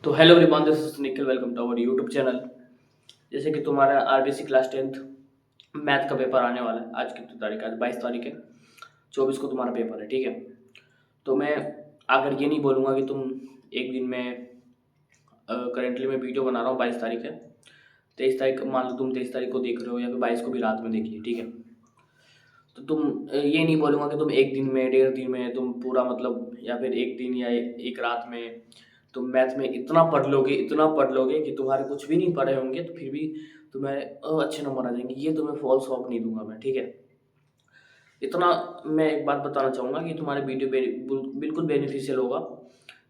तो hello everyone, this is Nikhil. Welcome to our YouTube channel. जैसे कि तुम्हारा आरबीसी क्लास 10th मैथ का पेपर आने वाला है। आज कितनी तारीख है? आज 22 तारीख है। 24 को तुम्हारा पेपर है, ठीक है। तो मैं अगर ये नहीं बोलूँगा कि तुम एक दिन में करेंटली मैं वीडियो बना रहा हूँ, 22 तारीख है। 23 तारीख मान लो, तुम 23 तारीख को देख रहे हो या फिर 22 को भी रात में देखिए, ठीक है। तो तुम ये नहीं बोलूँगा कि तुम एक दिन में, डेढ़ दिन में तुम पूरा मतलब, या फिर एक दिन या एक रात में तुम मैथ में इतना पढ़ लोगे कि तुम्हारे कुछ भी नहीं पढ़े होंगे तो फिर भी तुम्हें अच्छे नंबर आ जाएंगे। ये तुम्हें फॉल्स होप नहीं दूंगा मैं, ठीक है। इतना मैं एक बात बताना चाहूँगा कि तुम्हारे वीडियो बिल्कुल बेनिफिशियल होगा।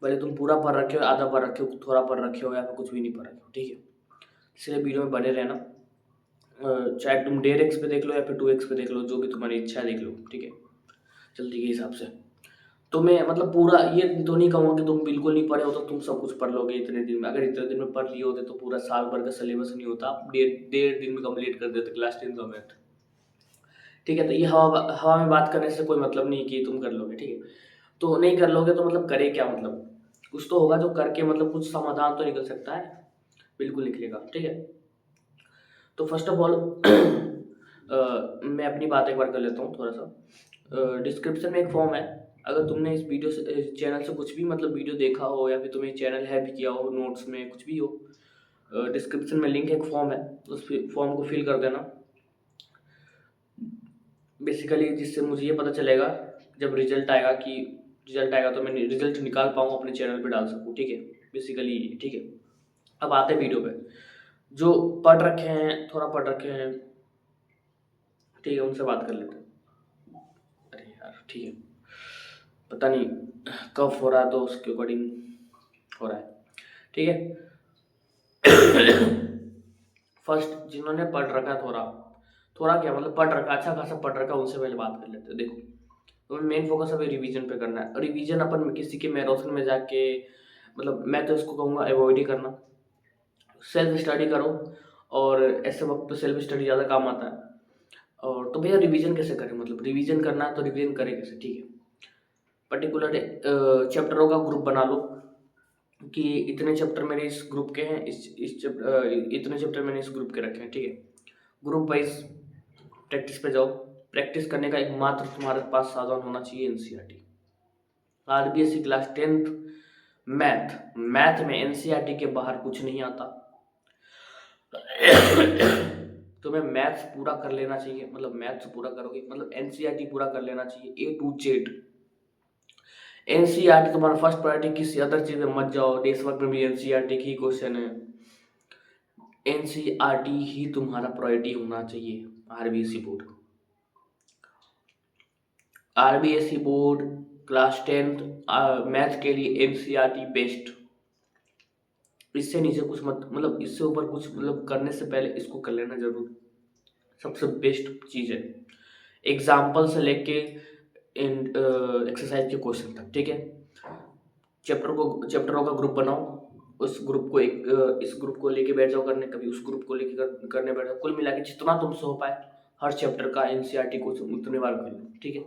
भले तुम पूरा पढ़ रखे हो, आधा पढ़ रखे हो, थोड़ा पढ़ रखे हो या फिर कुछ भी नहीं पढ़ रखे हो, ठीक है। इसलिए वीडियो में बने रहना। चाहे तुम 1.5x पे देख लो या फिर 2x पे देख लो, जो भी तुम्हारी इच्छा है देख लो, ठीक है, जल्दी के हिसाब से। तो मैं मतलब पूरा ये तो नहीं कहूँगा कि तुम बिल्कुल नहीं पढ़े हो तो तुम सब कुछ पढ़ लोगे इतने दिन में। अगर इतने दिन में पढ़ लिए होते तो पूरा साल भर का सिलेबस नहीं होता, आप डेढ़ दिन में कंप्लीट कर देते क्लास 10 का मैथ, ठीक है। तो ये हवा हवा में बात करने से कोई मतलब नहीं कि तुम कर लोगे, ठीक है। तो नहीं कर लोगे तो मतलब करे क्या? मतलब कुछ तो होगा जो करके मतलब कुछ समाधान तो निकल सकता है, बिल्कुल निकलेगा, ठीक है। तो फर्स्ट ऑफ ऑल मैं अपनी बात एक बार कर लेता हूँ थोड़ा सा। डिस्क्रिप्शन में एक फॉर्म है। अगर तुमने इस वीडियो से चैनल से कुछ भी मतलब वीडियो देखा हो या फिर तुम्हें चैनल हैक किया हो, नोट्स में कुछ भी हो, डिस्क्रिप्शन में लिंक एक फॉर्म है, उस फॉर्म को फिल कर देना बेसिकली, जिससे मुझे ये पता चलेगा जब रिजल्ट आएगा तो मैं रिजल्ट निकाल पाऊँ, अपने चैनल पे डाल सकूँ, ठीक है। बेसिकली, ठीक है। अब आते हैं वीडियो पे। जो पढ़ रखे हैं, थोड़ा पढ़ रखे हैं, ठीक है, उनसे बात कर लेते हैं। अरे यार, ठीक है, पता नहीं कब हो रहा है तो उसके अकॉर्डिंग हो रहा है, ठीक है। फर्स्ट जिन्होंने पढ़ रखा, थोड़ा थोड़ा क्या मतलब पढ़ रखा, अच्छा खासा पढ़ रखा, उनसे पहले बात कर लेते हैं। देखो, तो मेन फोकस अभी रिवीजन पे करना है। रिवीजन अपन किसी के मैराथन में जाके, मतलब मैं तो इसको कहूँगा अवॉइड ही करना। सेल्फ स्टडी करो, और ऐसे वक्त पे सेल्फ स्टडी ज़्यादा काम आता है। और तो भैया रिवीजन कैसे करें? मतलब रिवीजन करना है तो रिवीजन करें कैसे, ठीक है। पर्टिकुलर चैप्टरों का ग्रुप बना लो कि इतने चैप्टर मेरे इस ग्रुप के हैं, इतने चैप्टर मैंने इस ग्रुप के रखे हैं, ठीक है। ग्रुप वाइज प्रैक्टिस पे जाओ। प्रैक्टिस करने का एकमात्र तुम्हारे पास साधन होना चाहिए NCERT. RBSC class 10th math में एनसीईआरटी के बाहर कुछ नहीं आता। तुम्हें मैथ्स पूरा कर लेना चाहिए, मतलब मैथ्स पूरा करोगे मतलब एनसीईआरटी पूरा कर लेना चाहिए ए टू जेड। एनसीईआरटी तुम्हारा फर्स्ट प्रायोरिटी, किसी अदर चीज में मत जाओ। डेस वर्क में भी एनसीईआरटी की क्वेश्चन है, एनसीईआरटी ही तुम्हारा प्रायोरिटी होना चाहिए। RBSC board RBSC board class 10th math के लिए एनसीईआरटी बेस्ट। इससे नीचे कुछ मत, मतलब इससे ऊपर कुछ मतलब करने से पहले इसको कर लेना जरूर, सबसे बेस्ट चीज है। एग्जाम्पल से लेके एक्सरसाइज के क्वेश्चन तक, ठीक है। चैप्टरों का ग्रुप बनाओ, उस ग्रुप को इस ग्रुप को लेके बैठ जाओ करने, कभी उस ग्रुप को लेके करने बैठ जाओ। कुल मिला के जितना तुमसे हो पाए हर चैप्टर का एनसीईआरटी को उतने बार कर लो, ठीक है।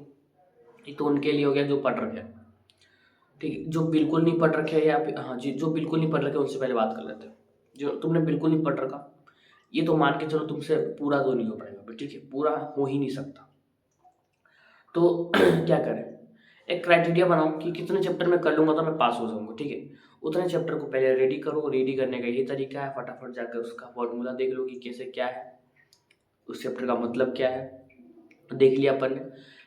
ये तो उनके लिए हो गया जो पढ़ रखे हैं, ठीक है। जो बिल्कुल नहीं पढ़ रखे हैं या फिर हाँ जी, जो बिल्कुल नहीं पढ़ रखे उनसे पहले बात कर लेते हैं। जो तुमने बिल्कुल नहीं पढ़ रखा, ये तो मान के चलो तुमसे पूरा तो नहीं हो पाएगा, ठीक है, पूरा हो ही नहीं सकता। तो क्या करें, एक क्राइटेरिया बनाओ कि कितने चैप्टर में कर लूँगा तो मैं पास हो जाऊँगा, ठीक है। उतने चैप्टर को पहले रेडी करो। रेडी करने का यही तरीका है, फटाफट जाकर उसका फॉर्मूला देख लो कि कैसे क्या है, उस चैप्टर का मतलब क्या है, देख लिया अपन ने।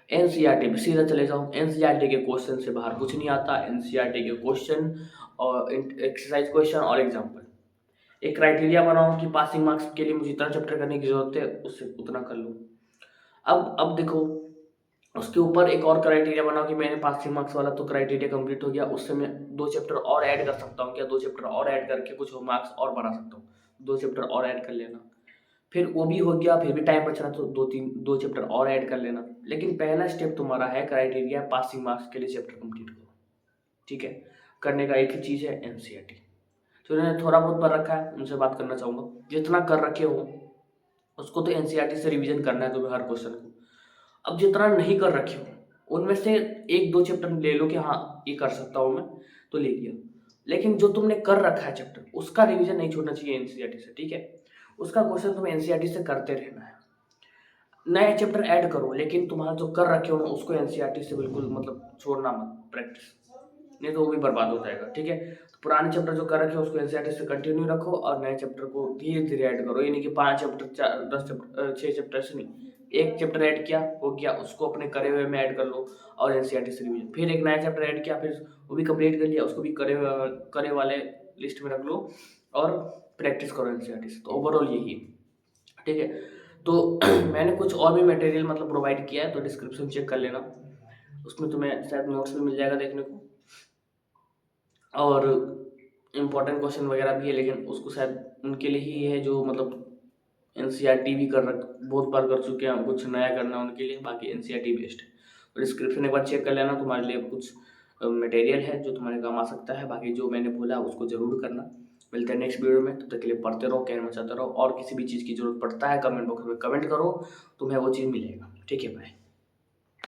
एनसीईआरटी में सीधा चले जाओ। एनसीईआरटी के क्वेश्चन से बाहर कुछ नहीं आता। एनसीईआरटी के क्वेश्चन और एक्सरसाइज क्वेश्चन और एग्जाम्पल, एक क्राइटेरिया बनाओ कि पासिंग मार्क्स के लिए मुझे इतना चैप्टर करने की जरूरत है, उससे उतना कर लो। अब देखो, उसके ऊपर एक और क्राइटेरिया बनाओ कि मैंने पासिंग मार्क्स वाला तो क्राइटेरिया कंप्लीट हो गया, उससे मैं 2 चैप्टर और ऐड कर सकता हूँ क्या? 2 चैप्टर और ऐड करके कुछ मार्क्स और बढ़ा सकता हूँ। 2 चैप्टर और ऐड कर लेना, फिर वो भी हो गया, फिर भी टाइम बच रहा तो 2 चैप्टर और ऐड कर लेना। लेकिन पहला स्टेप तुम्हारा है क्राइटेरिया पासिंग मार्क्स के लिए चैप्टर कंप्लीट करो, ठीक है। करने का एक ही चीज़ है एनसीईआरटी। तो उन्होंने थोड़ा बहुत पढ़ रखा है उनसे बात करना चाहूँगा। जितना कर रखे हो उसको तो एनसीईआरटी से रिवीजन करना है तुम्हें हर क्वेश्चन को। अब जितना नहीं कर रखे हो उनमें से 1-2 चैप्टर ले लो कि हाँ ये कर सकता हूँ मैं, तो ले लिया। लेकिन जो तुमने कर रखा है चैप्टर उसका रिवीजन नहीं छोड़ना चाहिए एनसीईआरटी से, ठीक है। उसका क्वेश्चन तुम्हें एनसीईआरटी से करते रहना है। नए चैप्टर ऐड करो, लेकिन तुम्हारा जो कर रखे हो ना उसको एनसीईआरटी से बिल्कुल मतलब छोड़ना मत प्रैक्टिस, नहीं तो वो भी बर्बाद हो जाएगा, ठीक है। तो पुराने चैप्टर जो कर रखे हो उसको एनसीईआरटी से कंटिन्यू रखो और नए चैप्टर को धीरे धीरे ऐड करो। ये नहीं कि 5 चैप्टर 10 चैप्टर 6 चैप्टर से नहीं, एक चैप्टर ऐड किया हो गया, उसको अपने करे हुए में ऐड कर लो और एनसीईआरटी से रिवीजन। फिर एक नया चैप्टर ऐड किया, फिर वो भी कंप्लीट कर लिया, उसको भी करे वाले लिस्ट में रख लो और प्रैक्टिस करो एनसीईआरटी से। तो ओवरऑल यही है, ठीक है। तो मैंने कुछ और भी मटेरियल मतलब प्रोवाइड किया है, तो डिस्क्रिप्शन चेक कर लेना, उसमें तुम्हें शायद नोट्स भी मिल जाएगा देखने को, और इम्पोर्टेंट क्वेश्चन वगैरह भी है, लेकिन उसको शायद उनके लिए ही है जो मतलब एनसीईआरटी भी बहुत बार कर चुके हैं, कुछ नया करना है उनके लिए, बाकी एनसीईआरटी बेस्ड है। तो डिस्क्रिप्शन एक बार चेक कर लेना, तुम्हारे लिए कुछ मटेरियल है जो तुम्हारे काम आ सकता है। बाकी जो मैंने बोला उसको जरूर करना। मिलते हैं नेक्स्ट वीडियो में, तब तक के लिए पढ़ते रहो, कहना चाहते रहो, और किसी भी चीज़ की जरूरत पड़ता है कमेंट बॉक्स में कमेंट करो, तुम्हें वो चीज़ मिलेगा, ठीक है। बाय।